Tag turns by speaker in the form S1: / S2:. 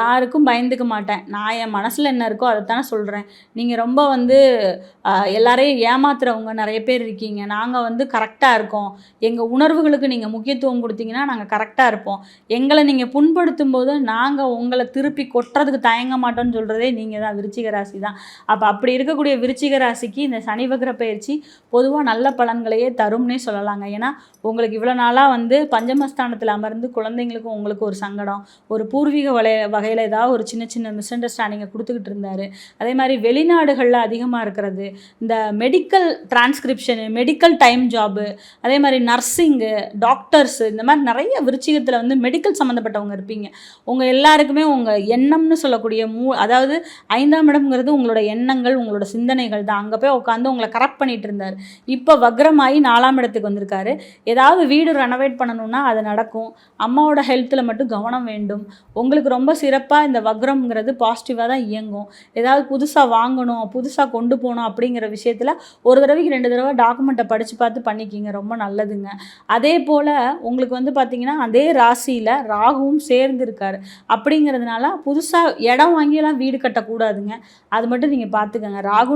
S1: யாருக்கும் பயந்துக்க மாட்டேன். நான் என் மனசில் என்ன இருக்கோ அதைத்தானே சொல்கிறேன். நீங்கள் ரொம்ப வந்து எல்லாரையும் ஏமாத்துறவங்க நிறைய பேர் இருக்கீங்க. நாங்கள் வந்து கரெக்டாக இருக்கோம். எங்கள் உணர்வுகளுக்கு நீங்கள் முக்கியத்துவம் கொடுத்தீங்கன்னா நாங்கள் கரெக்டாக இருப்போம். எங்களை நீங்கள் புண்படுத்தும் போது நாங்கள் உங்களை திருப்பி கொட்டுறதுக்கு தயங்க மாட்டோம்னு சொல்கிறதே நீங்கள் தான், விருச்சிக ராசி தான். அப்படி இருக்கக்கூடிய விருச்சிக ராசிக்கு இந்த சனி வக்ர பயிற்சி பொதுவாக நல்ல பலன்களையே தரும்னே சொல்லலாங்க. ஏன்னா உங்களுக்கு இவ்வளோ நாளாக வந்து பஞ்சமஸ்தானத்தில் அமர்ந்து குழந்தைங்களுக்கும் உங்களுக்கு ஒரு சங்கடம், ஒரு பூர்வீக வகையில் ஏதாவது ஒரு சின்ன சின்ன மிஸ் அண்டர்ஸ்டாண்டிங்கை கொடுத்துக்கிட்டு இருந்தார். அதே மாதிரி வெளிநாடுகளில் அதிகமாக இருக்கிறது, இந்த medical transcription, medical time job, அதே மாதிரி நர்சிங்கு, டாக்டர்ஸு, இந்த மாதிரி நிறைய விருச்சிகத்தில் வந்து மெடிக்கல் சம்மந்தப்பட்டவங்க இருப்பீங்க. உங்கள் எல்லாருக்குமே உங்கள் எண்ணம்னு சொல்லக்கூடிய அதாவது 5ஆம் இடம்ங்கிறது உங்களோட எண்ணங்கள், உங்களோட சிந்தனைகள் தான். அங்கே போய் உட்காந்து உங்களை கரெக்ட் பண்ணிட்டு இருந்தார். இப்போ வக்ரமாகி 4ஆம் இடத்துக்கு வந்திருக்காரு. ஏதாவது வீடு ரெனோவேட் பண்ணணும்னா அது நடக்கும். அம்மாவோட ஹெல்த்தில் மட்டும் கவனம் வேண்டும். உங்களுக்கு ரொம்ப சிறப்பாக இந்த வக்ரம்ங்கிறது பாசிட்டிவாக தான் இயங்கும். ஏதாவது புதுசாக வாங்கணும், புதுசாக கொண்டு போகணும் அப்படிங்கிற விஷயத்தில் ஒரு தடவைக்கு 2 தடவை டாக்குமெண்ட்டை படித்து பார்த்து பண்ணிக்கிங்க, ரொம்ப நல்லதுங்க. அதே போல் உங்களுக்கு வந்து பார்த்திங்கன்னா அதே ராசியில் ராகுவும் சேர்ந்து இருக்கார். அப்படிங்கிறதுனால புதுசாக இடம் வாங்கியெல்லாம் வீடு கட்டக்கூடாதுங்க. அது மட்டும் நீங்கள் பார்த்துக்கங்க. ராகு